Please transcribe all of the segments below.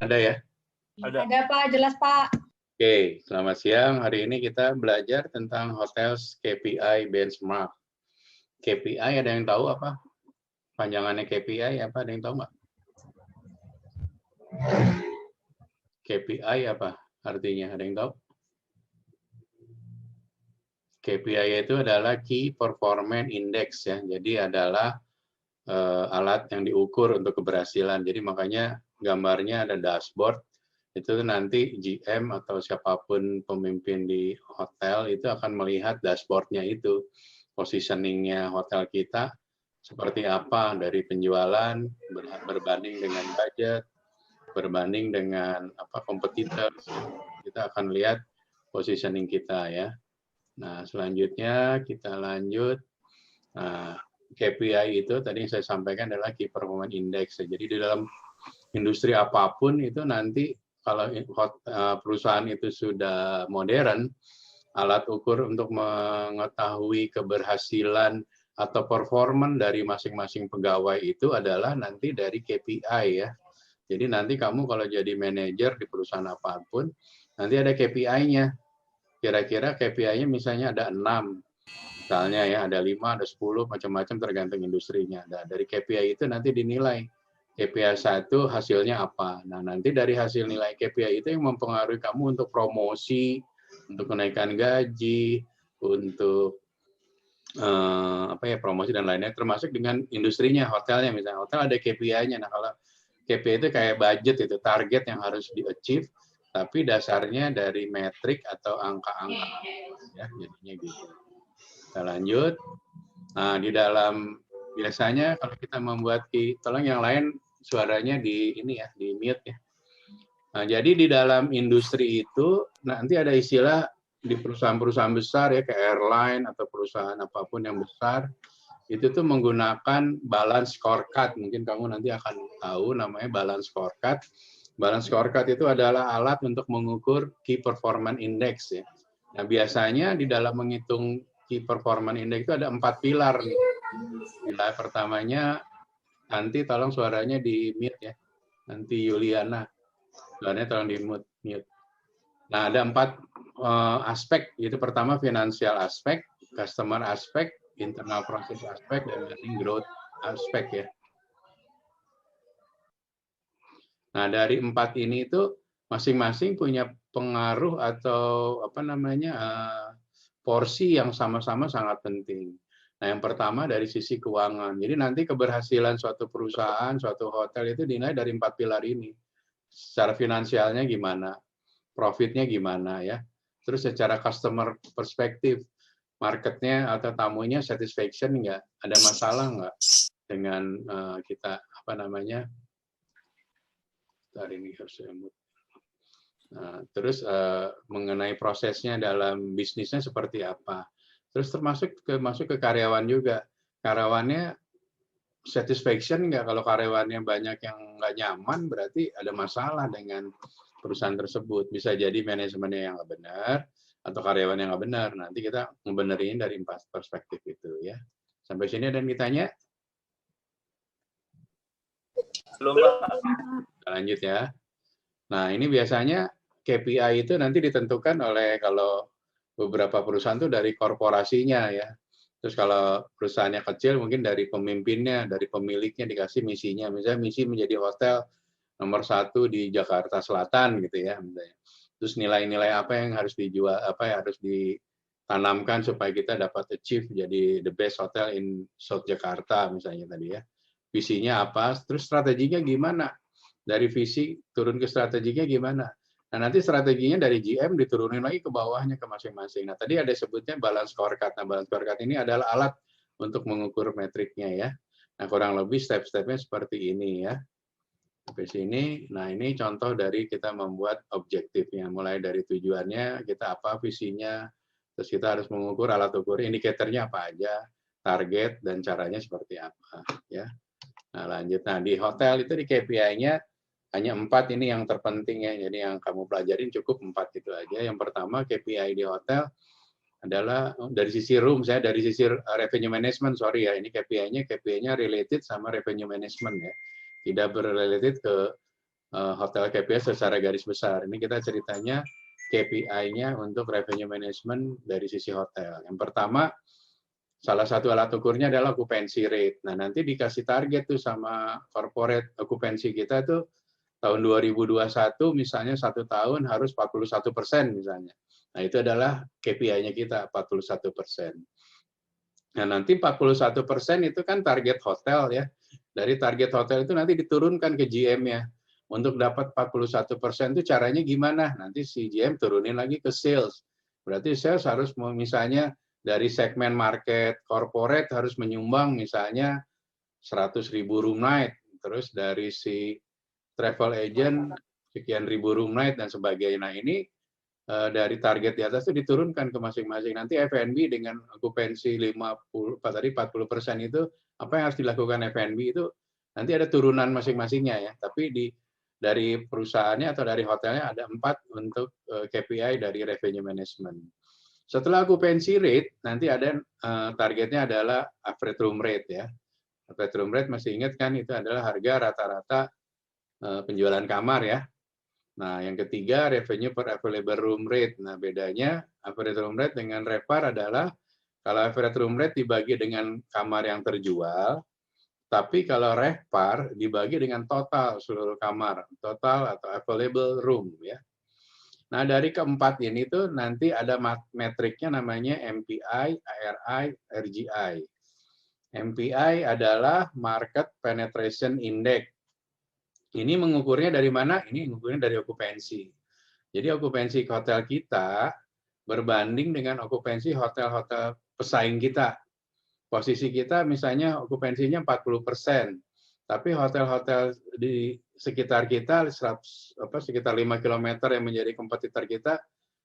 Ada ya? Ada Pak, jelas Pak. Oke, selamat siang. Hari ini kita belajar tentang Hotels KPI Benchmark. KPI ada yang tahu apa? Panjangannya KPI apa? Ada yang tahu nggak? KPI apa artinya? Ada yang tahu? KPI itu adalah Key Performance Index ya. Jadi adalah alat yang diukur untuk keberhasilan. Jadi makanya gambarnya ada dashboard. Itu nanti GM atau siapapun pemimpin di hotel itu akan melihat dashboardnya itu, positioningnya hotel kita seperti apa dari penjualan berbanding dengan budget, berbanding dengan apa kompetitor, kita akan lihat positioning kita ya. Nah selanjutnya kita lanjut. Nah, KPI itu tadi yang saya sampaikan adalah Key Performance Index. Jadi di dalam industri apapun itu nanti kalau perusahaan itu sudah modern, alat ukur untuk mengetahui keberhasilan atau performan dari masing-masing pegawai itu adalah nanti dari KPI ya. Jadi nanti kamu kalau jadi manajer di perusahaan apapun, nanti ada KPI-nya. Kira-kira KPI-nya misalnya ada 6, misalnya ya ada 5, ada 10, macam-macam tergantung industrinya. Nah, dari KPI itu nanti dinilai. KPI 1 hasilnya apa. Nah, nanti dari hasil nilai KPI itu yang mempengaruhi kamu untuk promosi, untuk kenaikan gaji, untuk promosi dan lainnya, termasuk dengan industrinya, hotelnya misalnya. Hotel ada KPI-nya. Nah, kalau KPI itu kayak budget itu, target yang harus di-achieve, tapi dasarnya dari metrik atau angka-angka. Ya, jadinya gitu. Kita lanjut. Nah, di dalam biasanya kalau kita membuat tolong yang lain suaranya di ini ya, di mute ya. Nah, jadi di dalam industri itu nanti ada istilah di perusahaan-perusahaan besar ya kayak airline atau perusahaan apapun yang besar itu tuh menggunakan balance scorecard. Mungkin kamu nanti akan tahu namanya balance scorecard. Balance scorecard itu adalah alat untuk mengukur key performance index ya. Nah, biasanya di dalam menghitung key performance index itu ada 4 pilar nih. Pilar pertamanya, nanti tolong suaranya di mute ya. Nanti Yuliana, suaranya tolong di mute. Nah, ada 4 aspek. Itu pertama finansial aspek, customer aspek, internal process aspek, dan growth aspek ya. Nah, dari 4 ini itu masing-masing punya pengaruh atau porsi yang sama-sama sangat penting. Nah, yang pertama dari sisi keuangan. Jadi nanti keberhasilan suatu perusahaan, suatu hotel itu dinilai dari 4 pilar ini. Secara finansialnya gimana? Profitnya gimana ya? Terus secara customer perspektif, marketnya atau tamunya satisfaction nggak? Ada masalah nggak dengan kita Hari ini harus terus mengenai prosesnya dalam bisnisnya seperti apa? Terus masuk ke karyawan juga. Karyawannya satisfaction nggak? Kalau karyawannya banyak yang nggak nyaman, berarti ada masalah dengan perusahaan tersebut. Bisa jadi manajemennya yang nggak benar, atau karyawan yang nggak benar. Nanti kita ngebenerin dari 4 perspektif itu ya. Sampai sini ada yang ditanya? Belum, Pak. Lanjut ya. Nah, ini biasanya KPI itu nanti ditentukan oleh kalau beberapa perusahaan itu dari korporasinya ya. Terus kalau perusahaannya kecil mungkin dari pemimpinnya, dari pemiliknya dikasih misinya. Misalnya misi menjadi hotel nomor 1 di Jakarta Selatan gitu ya. Misalnya. Terus nilai-nilai apa yang harus dijual, apa yang harus ditanamkan supaya kita dapat achieve jadi the best hotel in South Jakarta misalnya tadi ya. Visinya apa, terus strateginya gimana? Dari visi turun ke strateginya gimana? Nah, nanti strateginya dari GM diturunin lagi ke bawahnya ke masing-masing. Nah, tadi ada sebutnya balance scorecard. Nah, balance scorecard ini adalah alat untuk mengukur metriknya ya. Nah, kurang lebih step-stepnya seperti ini ya. Sampai sini, nah ini contoh dari kita membuat objektifnya. Mulai dari tujuannya, kita apa visinya, terus kita harus mengukur alat ukur indikatornya apa aja, target, dan caranya seperti apa. Ya. Nah, lanjut. Nah, di hotel itu di KPI-nya hanya 4 ini yang terpenting ya. Jadi yang kamu pelajarin cukup 4 itu aja. Yang pertama KPI di hotel adalah dari sisi room, saya dari sisi revenue management, sorry ya, ini KPI-nya related sama revenue management ya. Tidak berrelated ke hotel KPI secara garis besar. Ini kita ceritanya KPI-nya untuk revenue management dari sisi hotel. Yang pertama, salah satu alat ukurnya adalah occupancy rate. Nah, nanti dikasih target tuh sama corporate occupancy kita tuh tahun 2021 misalnya 1 tahun harus 41% misalnya. Nah, itu adalah KPI-nya kita 41%. Nah, nanti 41% itu kan target hotel ya. Dari target hotel itu nanti diturunkan ke GM-nya. Untuk dapat 41% itu caranya gimana? Nanti si GM turunin lagi ke sales. Berarti sales harus misalnya dari segmen market corporate harus menyumbang misalnya 100.000 room night. Terus dari si travel agent sekian ribu room night dan sebagainya. Nah, ini dari target di atas itu diturunkan ke masing-masing. Nanti F&B dengan okupansi 40% itu apa yang harus dilakukan F&B itu nanti ada turunan masing-masingnya ya. Tapi dari perusahaannya atau dari hotelnya ada 4 untuk KPI dari revenue management. Setelah okupansi rate nanti ada targetnya adalah average room rate ya. Average room rate masih ingat kan itu adalah harga rata-rata penjualan kamar ya. Nah, yang ketiga revenue per available room rate. Nah, bedanya average room rate dengan RevPAR adalah kalau average room rate dibagi dengan kamar yang terjual, tapi kalau RevPAR dibagi dengan total seluruh kamar, total atau available room ya. Nah, dari keempat ini tuh nanti ada metriknya namanya MPI, ARI, RGI. MPI adalah Market Penetration Index. Ini mengukurnya dari mana? Ini mengukurnya dari okupansi. Jadi okupansi hotel kita berbanding dengan okupansi hotel-hotel pesaing kita. Posisi kita misalnya okupansinya 40%, tapi hotel-hotel di sekitar kita sekitar 5 km yang menjadi kompetitor kita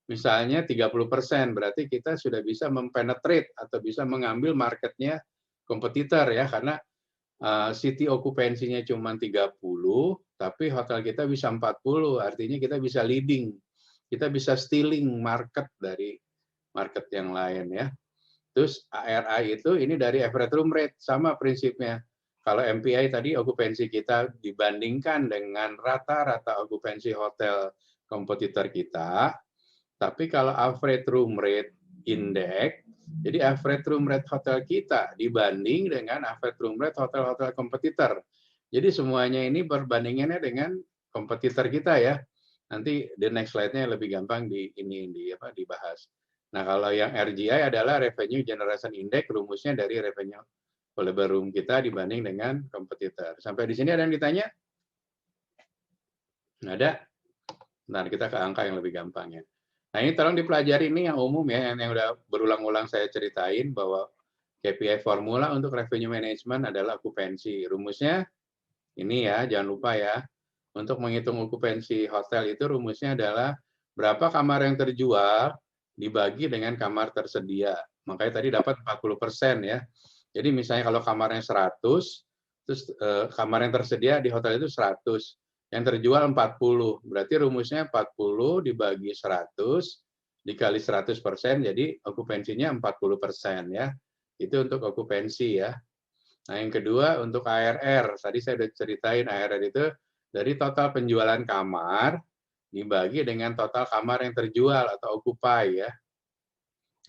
misalnya 30%, berarti kita sudah bisa mempenetrate atau bisa mengambil marketnya kompetitor ya, karena city okupansinya cuma 30, tapi hotel kita bisa 40, artinya kita bisa leading, kita bisa stealing market dari market yang lain ya. Terus ARI itu ini dari average room rate, sama prinsipnya. Kalau MPI tadi okupansi kita dibandingkan dengan rata-rata okupansi hotel kompetitor kita, tapi kalau average room rate index, jadi average room rate hotel kita dibanding dengan average room rate hotel-hotel kompetitor. Jadi semuanya ini perbandingannya dengan kompetitor kita ya. Nanti the next slide-nya lebih gampang dibahas. Nah, kalau yang RGI adalah Revenue Generation Index, rumusnya dari revenue available room kita dibanding dengan kompetitor. Sampai di sini ada yang ditanya? Nggak ada? Nah, kita ke angka yang lebih gampang ya. Nah, ini tolong dipelajari, ini yang umum ya, yang udah berulang-ulang saya ceritain bahwa KPI formula untuk revenue management adalah okupansi. Rumusnya ini ya, jangan lupa ya. Untuk menghitung okupansi hotel itu rumusnya adalah berapa kamar yang terjual dibagi dengan kamar tersedia. Makanya tadi dapat 40% ya. Jadi misalnya kalau kamarnya 100, terus kamar yang tersedia di hotel itu 100. Yang terjual 40, berarti rumusnya 40 dibagi 100 dikali 100%, jadi okupansinya 40% ya. Itu untuk okupansi ya. Nah, yang kedua untuk ARR. Tadi saya sudah ceritain ARR itu dari total penjualan kamar dibagi dengan total kamar yang terjual atau occupy ya.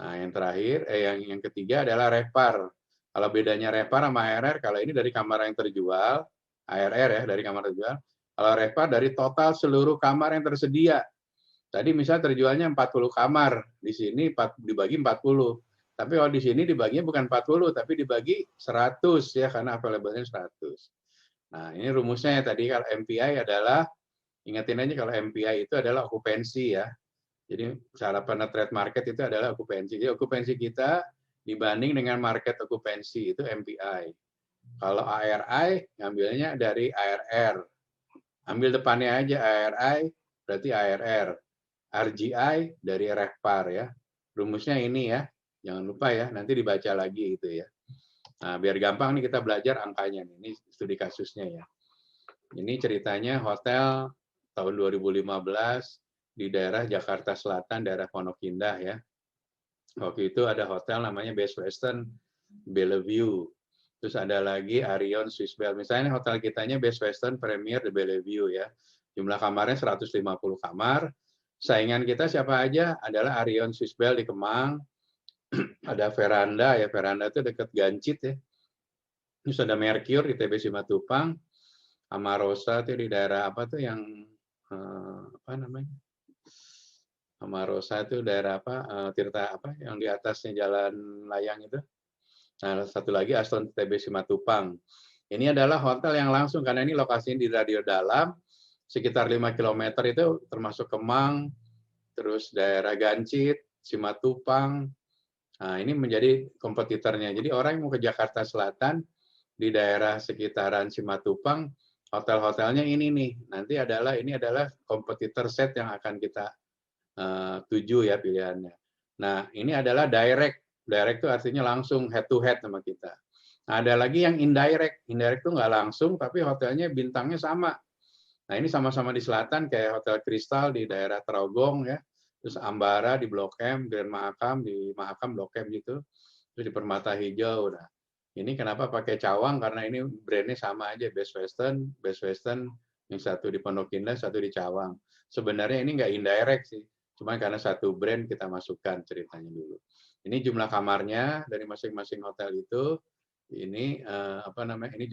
Nah, yang terakhir, yang ketiga adalah RevPAR. Kalau bedanya RevPAR sama ARR, kalau ini dari kamar yang terjual, ARR ya dari kamar terjual. Kalau RevPAR dari total seluruh kamar yang tersedia. Tadi misalnya terjualnya 40 kamar, di sini dibagi 40. Tapi kalau di sini dibaginya bukan 40, tapi dibagi 100 ya, karena available-nya 100. Nah, ini rumusnya ya tadi, kalau MPI adalah, ingetin aja kalau MPI itu adalah okupansi ya. Jadi cara penetrate market itu adalah okupansi. Jadi okupansi kita dibanding dengan market okupansi itu MPI. Kalau ARI ngambilnya dari ARR. Ambil depannya aja ARI, berarti ARR. RGI dari RevPAR ya. Rumusnya ini ya. Jangan lupa ya, nanti dibaca lagi itu ya. Nah, biar gampang nih kita belajar angkanya. Ini studi kasusnya ya. Ini ceritanya hotel tahun 2015 di daerah Jakarta Selatan, daerah Pondok Indah ya. Waktu itu ada hotel namanya Best Western Bellevue. Terus ada lagi Arion Swiss Bell. Misalnya hotel kitanya Best Western Premier de Bellevue ya. Jumlah kamarnya 150 kamar. Saingan kita siapa aja? Adalah Arion Swissbell di Kemang, ada Veranda ya, Veranda itu dekat Gancit ya. Terus ada Mercure di TB Simatupang, Amarosa itu di daerah apa tuh yang apa namanya? Amarosa itu daerah apa? Tirta apa yang di atasnya Jalan Layang itu. Nah, satu lagi Aston TB Simatupang. Ini adalah hotel yang langsung karena ini lokasinya di radio dalam, sekitar 5 km itu termasuk Kemang, terus daerah Gancit, Simatupang. Nah, ini menjadi kompetitornya. Jadi orang yang mau ke Jakarta Selatan di daerah sekitaran Simatupang, hotel-hotelnya ini nih. Nanti ini adalah kompetitor set yang akan kita tuju ya pilihannya. Nah, ini adalah direct. Direct itu artinya langsung head to head sama kita. Nah, ada lagi yang indirect. Indirect itu nggak langsung, tapi hotelnya bintangnya sama. Nah, ini sama-sama di selatan, kayak Hotel Kristal di daerah Trogong ya. Terus Ambara di Blok M, Grand Mahakam di Mahakam Blok M gitu. Terus di Permata Hijau. Nah, ini kenapa pakai cawang? Karena ini brandnya sama aja, Best Western, yang satu di Pondok Indah, satu di Cawang. Sebenarnya ini nggak indirect sih, cuma karena satu brand kita masukkan ceritanya dulu. Ini jumlah kamarnya dari masing-masing hotel itu. Ini apa namanya? Ini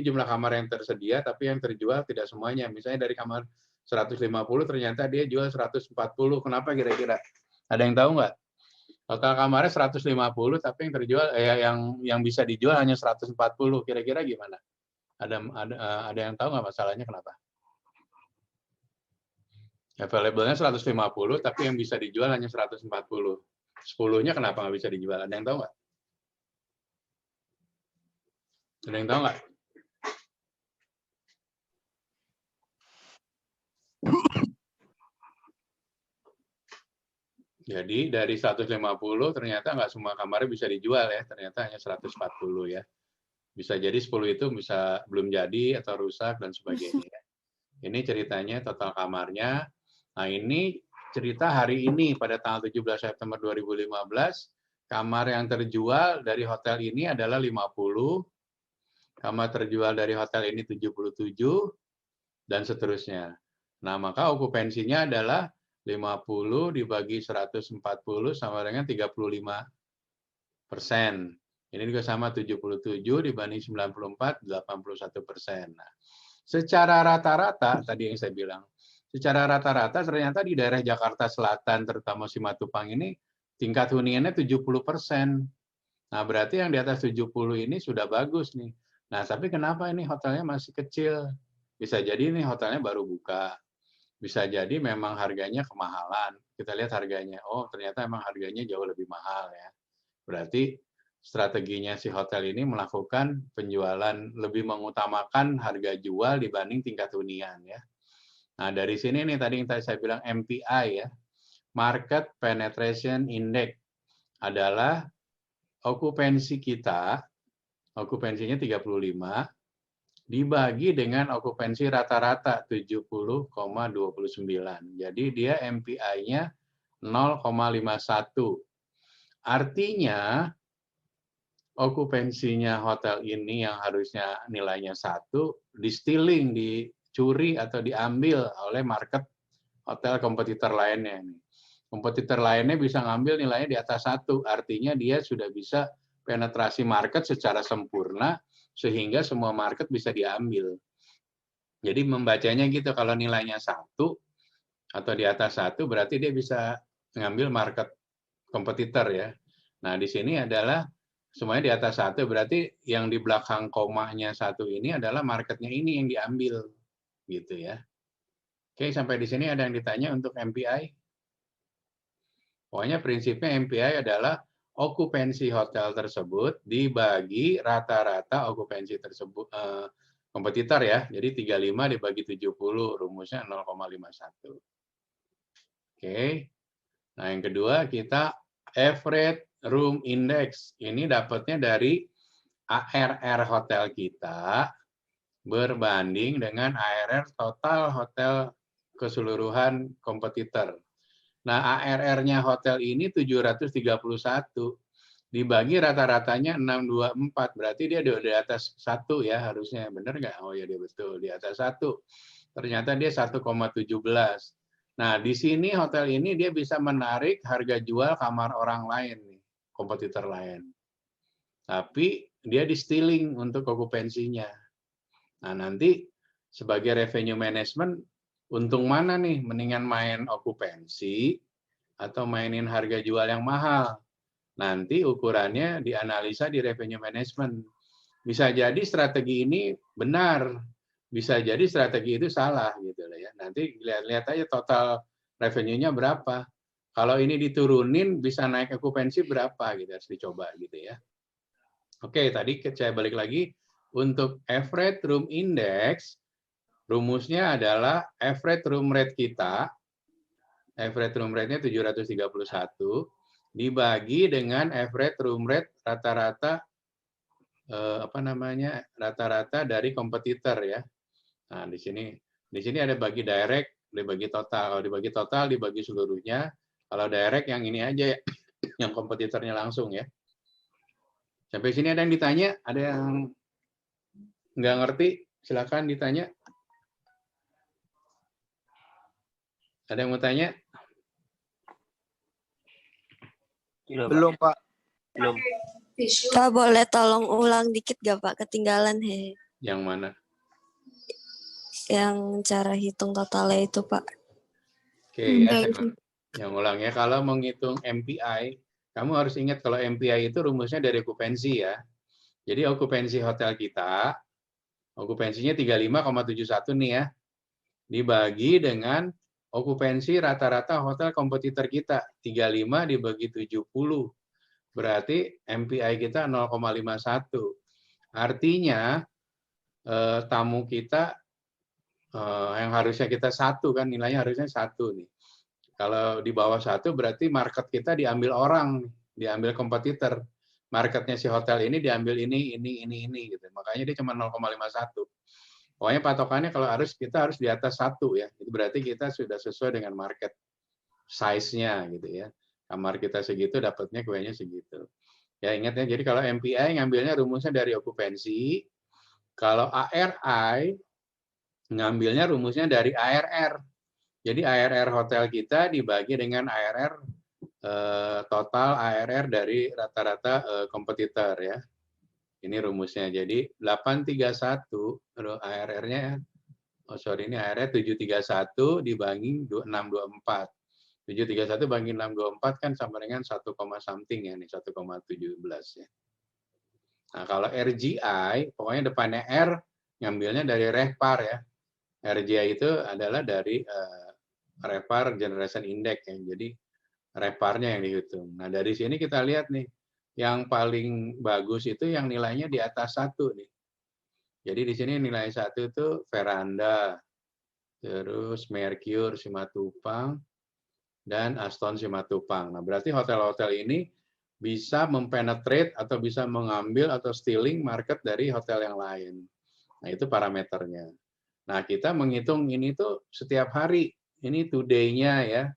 jumlah kamar yang tersedia, tapi yang terjual tidak semuanya. Misalnya dari kamar 150 ternyata dia jual 140. Kenapa kira-kira? Ada yang tahu nggak? Total kamarnya 150, tapi yang terjual yang bisa dijual hanya 140. Kira-kira gimana? Ada yang tahu nggak masalahnya kenapa? Available-nya 150, tapi yang bisa dijual hanya 140. 10-nya kenapa nggak bisa dijual? Ada yang tahu nggak? Ada yang tahu nggak? Jadi dari 150 ternyata nggak semua kamarnya bisa dijual ya, ternyata hanya 140 ya. Bisa jadi 10 itu bisa belum jadi atau rusak dan sebagainya. Ini ceritanya total kamarnya. Nah, ini cerita hari ini pada tanggal 17 September 2015, kamar yang terjual dari hotel ini adalah 50, kamar terjual dari hotel ini 77, dan seterusnya. Nah, maka okupansinya adalah 50 dibagi 140 sama dengan 35%. Ini juga sama 77 dibanding 94, 81%. Nah, secara rata-rata, tadi yang saya bilang, secara rata-rata ternyata di daerah Jakarta Selatan, terutama Simatupang ini, tingkat huniannya 70%. Nah, berarti yang di atas 70 ini sudah bagus nih. Nah, tapi kenapa ini hotelnya masih kecil? Bisa jadi ini hotelnya baru buka. Bisa jadi memang harganya kemahalan. Kita lihat harganya. Oh, ternyata memang harganya jauh lebih mahal ya. Berarti strateginya si hotel ini melakukan penjualan lebih mengutamakan harga jual dibanding tingkat hunian ya. Nah, dari sini nih tadi yang saya bilang MPI ya. Market Penetration Index adalah okupansi kita, okupansinya 35 dibagi dengan okupansi rata-rata 70,29. Jadi dia MPI-nya 0,51. Artinya okupansinya hotel ini yang harusnya nilainya 1, di-stealing, dicuri atau diambil oleh market hotel kompetitor lainnya. Kompetitor lainnya bisa ngambil nilainya di atas 1, artinya dia sudah bisa penetrasi market secara sempurna, sehingga semua market bisa diambil. Jadi membacanya gitu, kalau nilainya 1 atau di atas 1, berarti dia bisa ngambil market kompetitor ya. Nah, di sini adalah semuanya di atas 1, berarti yang di belakang komanya 1 ini adalah marketnya ini yang diambil. Gitu ya. Oke, sampai di sini ada yang ditanya untuk MPI? Pokoknya prinsipnya MPI adalah okupansi hotel tersebut dibagi rata-rata okupansi tersebut kompetitor ya. Jadi 35 dibagi 70, rumusnya 0,51. Oke. Nah, yang kedua kita average room index. Ini dapatnya dari ARR hotel kita berbanding dengan ARR total hotel keseluruhan kompetitor. Nah, ARR-nya hotel ini 731, dibagi rata-ratanya 624, berarti dia di atas 1 ya harusnya, benar nggak? Oh ya, dia betul, di atas 1. ternyata dia 1,17. Nah, di sini hotel ini dia bisa menarik harga jual kamar orang lain, kompetitor lain. Tapi dia di stealing untuk okupansinya. Nah, nanti sebagai revenue management, untung mana nih? Mendingan main okupansi atau mainin harga jual yang mahal. Nanti ukurannya dianalisa di revenue management. Bisa jadi strategi ini benar, bisa jadi strategi itu salah gitu loh ya. Nanti lihat aja total revenue-nya berapa. Kalau ini diturunin bisa naik okupansi berapa gitu, harus dicoba gitu ya. Oke, tadi saya balik lagi untuk average room index, rumusnya adalah average room rate kita, average room rate-nya 731 dibagi dengan average room rate rata-rata rata-rata dari kompetitor ya. Nah, di sini ada bagi direct, dibagi total. Kalau dibagi total dibagi seluruhnya. Kalau direct yang ini aja ya, yang kompetitornya langsung ya. Sampai sini ada yang ditanya, ada yang nggak ngerti, silakan ditanya. Ada yang mau tanya? Belum, Pak. Belum. Pak, boleh tolong ulang dikit gak Pak? Ketinggalan he. Yang mana? Yang cara hitung totalnya itu Pak. Oke, ya, yang ulang ya. Kalau menghitung MPI, kamu harus ingat kalau MPI itu rumusnya dari okupansi ya. Jadi okupansi hotel kita, okupansinya 35,71 nih ya. Dibagi dengan okupansi rata-rata hotel kompetitor kita, 35 dibagi 70. Berarti MPI kita 0,51. Artinya tamu kita yang harusnya kita 1 kan, nilainya harusnya 1 nih. Kalau di bawah 1 berarti market kita diambil orang, diambil kompetitor. Marketnya si hotel ini diambil ini gitu. Makanya dia cuma 0,51. Pokoknya patokannya kalau kita harus di atas 1 ya. Itu berarti kita sudah sesuai dengan market size-nya gitu ya. Kamar kita segitu, dapatnya kuenya segitu. Ya ingat ya, jadi kalau MPI ngambilnya rumusnya dari okupansi. Kalau ARI ngambilnya rumusnya dari ARR. Jadi ARR hotel kita dibagi dengan ARR total ARR dari rata-rata kompetitor ya. Ini rumusnya. Jadi 831 ARR-nya ini ARR 731 dibagi 624. 731 bagi 624 kan sama dengan 1, something ya, nih 1,17 ya. Nah, kalau RGI, pokoknya depannya R, ngambilnya dari RevPAR ya. RGI itu adalah dari RevPAR Generation Index ya. Jadi RevPAR-nya yang dihitung. Nah, dari sini kita lihat nih, yang paling bagus itu yang nilainya di atas 1 nih. Jadi di sini nilai 1 itu Veranda, terus Mercure Simatupang, dan Aston Simatupang. Nah, berarti hotel-hotel ini bisa mempenetrate atau bisa mengambil atau stealing market dari hotel yang lain. Nah, itu parameternya. Nah, kita menghitung ini tuh setiap hari. Ini today-nya ya.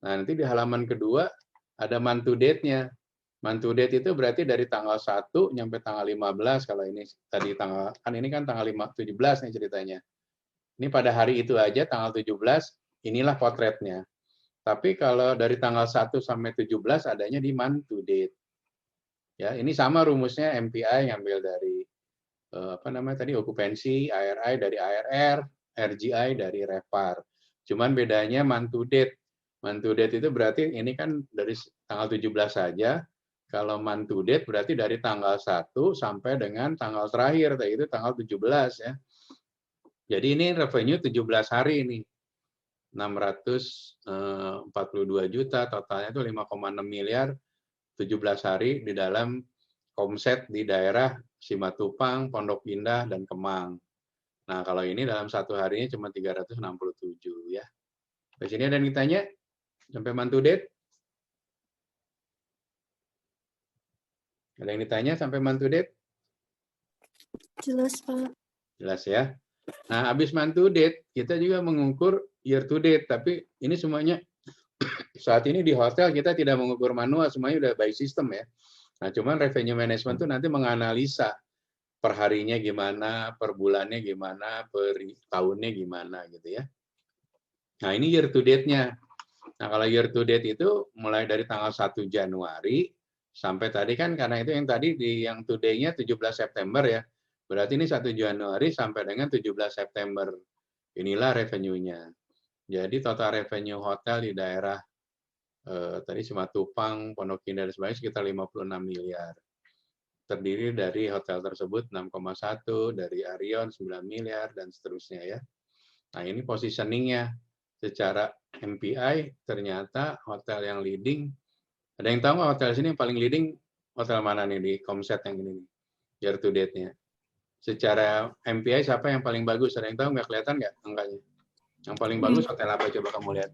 Nah, nanti di halaman kedua ada month to date-nya. Month to date itu berarti dari tanggal 1 sampai tanggal 15 kalau ini tadi tanggal kan ini kan tanggal 17 nih ceritanya. Ini pada hari itu aja tanggal 17 inilah potretnya. Tapi kalau dari tanggal 1 sampai 17 adanya di month to date. Ya, ini sama rumusnya MPI ngambil dari tadi okupansi, ARI dari ARR, RGI dari RevPAR. Cuman bedanya month to date. Month to date itu berarti ini kan dari tanggal 17 saja. Kalau month to date berarti dari tanggal 1 sampai dengan tanggal terakhir, itu tanggal 17 ya. Jadi ini revenue 17 hari ini. 642 juta, totalnya itu 5,6 miliar, 17 hari di dalam komset di daerah Simatupang, Pondok Indah, dan Kemang. Nah, kalau ini dalam satu harinya cuma 367 ya. Di sini ada yang ditanya sampai month to date? Ada yang ditanya sampai month to date? Jelas Pak. Jelas ya. Nah, habis month to date, kita juga mengukur year to date, tapi ini semuanya saat ini di hotel kita tidak mengukur manual, semuanya udah by system ya. Nah, cuman revenue management itu nanti menganalisa per harinya gimana, per bulannya gimana, per tahunnya gimana gitu ya. Nah, ini year to date-nya. Nah, kalau year to date itu mulai dari tanggal 1 Januari sampai tadi kan, karena itu yang tadi yang today-nya 17 September ya. Berarti ini 1 Januari sampai dengan 17 September. Inilah revenue-nya. Jadi total revenue hotel di daerah tadi Simatupang, Pondok Indah dan sebagainya sekitar 56 miliar. Terdiri dari hotel tersebut 6,1, dari Arion 9 miliar dan seterusnya ya. Nah, ini positioning-nya. Secara MPI ternyata hotel yang leading, ada yang tahu nggak hotel sini yang paling leading hotel mana nih di Komset yang ini year to date-nya? Secara MPI siapa yang paling bagus? Ada yang tahu nggak, kelihatan nggak angkanya? Yang paling bagus hotel apa, coba kamu lihat?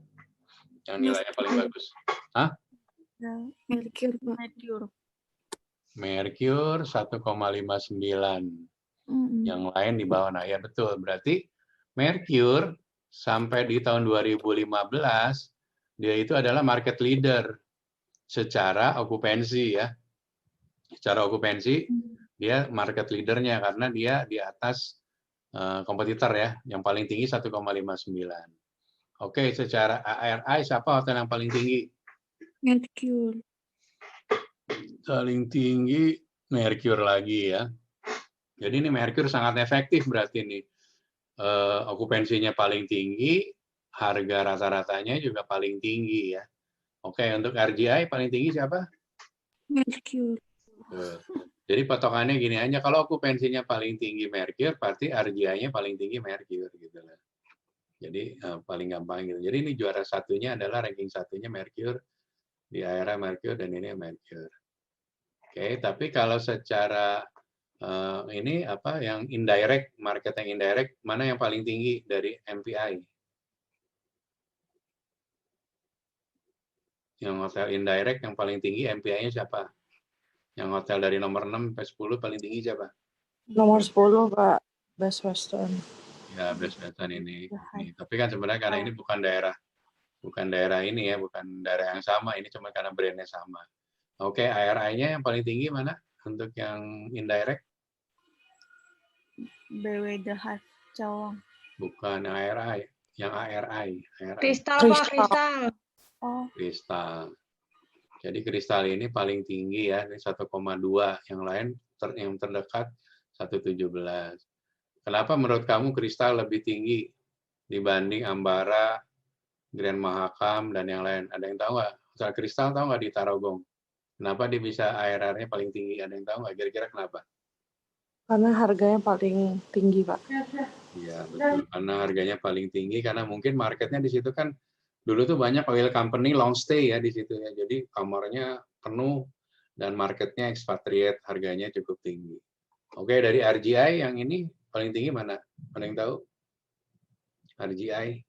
Yang nilainya paling bagus. Hah? Mercure, Pak. Mercure 1,59. Yang lain di bawah. Nah, ya betul. Berarti Mercure sampai di tahun 2015 dia itu adalah market leader secara okupansi ya. Secara okupansi dia market leadernya karena dia di atas kompetitor ya, yang paling tinggi 1,59. Oke, secara ARI siapa hotel yang paling tinggi? Mercure. Paling tinggi Mercure lagi ya. Jadi ini Mercure sangat efektif berarti ini. Okupansinya paling tinggi, harga rata-ratanya juga paling tinggi ya. Oke, untuk RGI paling tinggi siapa? Mercure. Jadi patokannya gini aja, kalau okupansinya paling tinggi Mercure, berarti RGI-nya paling tinggi Mercure gitu lah. Jadi paling gampang gitu. Jadi ini juara satunya adalah ranking satunya Mercure, di daerah Mercure dan ini Mercure. Oke, tapi kalau secara ini apa yang indirect, market yang indirect, mana yang paling tinggi dari MPI? Yang hotel indirect yang paling tinggi MPI-nya siapa? Yang hotel dari nomor 6 sampai 10 paling tinggi siapa? Nomor 10, Pak. Best Western. Ya, Best Western ini. Tapi kan sebenarnya karena ini bukan daerah ini ya, bukan daerah yang sama, ini cuma karena brandnya sama. Oke, ARI-nya yang paling tinggi mana untuk yang indirect? BW The Hive Cawang. Bukan ARI, yang ARI. Kristal, Pak, kristal. Oh, Kristal. Jadi kristal ini paling tinggi ya, ini 1,2. Yang lain yang terdekat 1,17. Kenapa menurut kamu kristal lebih tinggi dibanding Ambara, Grand Mahakam, dan yang lain? Ada yang tahu nggak? Hotel kristal tahu nggak di Tarogong? Kenapa dia bisa ARR-nya paling tinggi? Ada yang tahu nggak kira-kira kenapa? Karena harganya paling tinggi, Pak. Iya, betul. Karena harganya paling tinggi, karena mungkin marketnya di situ kan dulu tuh banyak oil company long stay ya di situ ya. Jadi kamarnya penuh dan marketnya expatriate, harganya cukup tinggi. Oke, dari RGI yang ini paling tinggi mana? Ada yang tahu? RGI?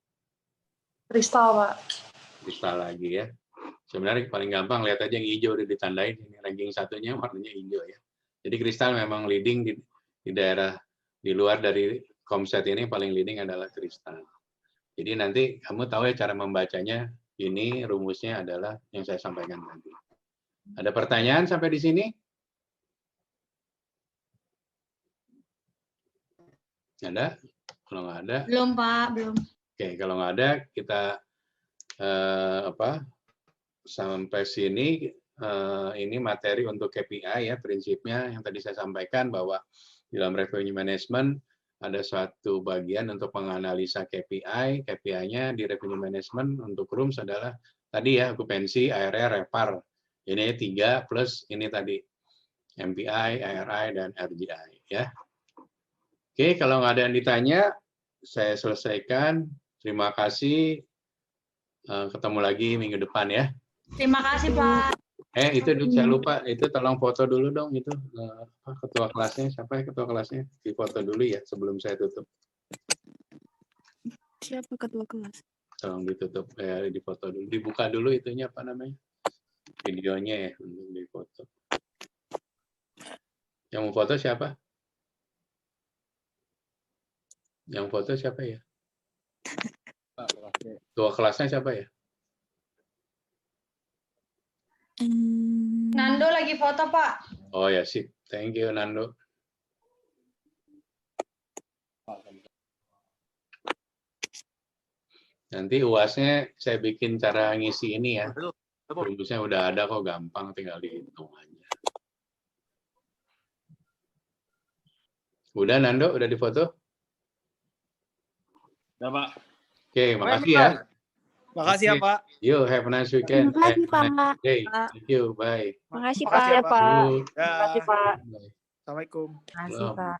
Kristal, Pak. Kristal lagi ya. Sebenarnya paling gampang, lihat aja yang hijau udah ditandain. Ini ranking satunya warnanya hijau ya. Jadi kristal memang leading di daerah, di luar dari Komset ini paling leading adalah kristal. Jadi nanti kamu tahu ya cara membacanya, ini rumusnya adalah yang saya sampaikan tadi. Ada pertanyaan sampai di sini? Ada? Kalau nggak ada? Belum, Pak, belum. Oke, kalau nggak ada, kita sampai sini. Ini materi untuk KPI ya, prinsipnya yang tadi saya sampaikan bahwa dalam revenue management ada suatu bagian untuk menganalisa KPI. KPI-nya di revenue management untuk rooms adalah tadi ya, okupansi, ARR, RevPAR. Ini 3 plus ini tadi MPI, ARI, dan RGI ya. Oke, kalau nggak ada yang ditanya, saya selesaikan. Terima kasih. Ketemu lagi minggu depan ya. Terima kasih, Pak. Itu saya lupa, itu tolong foto dulu dong itu ketua kelasnya, siapa ya ketua kelasnya? Difoto dulu ya sebelum saya tutup. siapa ketua kelas? Tolong ditutup, difoto dulu, dibuka dulu itunya apa namanya? Videonya ya untuk difoto. Yang mau foto siapa? Yang foto siapa ya? Ketua kelasnya siapa ya? Nando lagi foto, Pak. Oh ya sip, thank you Nando. Nanti UASnya saya bikin cara ngisi ini ya. Rumusnya udah ada kok, gampang, tinggal dihitung aja. Udah Nando, udah difoto? Udah, Pak. Oke, makasih ya. Makasih ya, Pak. Yo, have a nice weekend. Terima kasih, Have a nice Pak. day. Thank you, bye. Makasih, Makasih ya, Pak. Pak. Yo, Ya. Makasih, Pak. bye. Assalamualaikum. Makasih, Belum. Pak.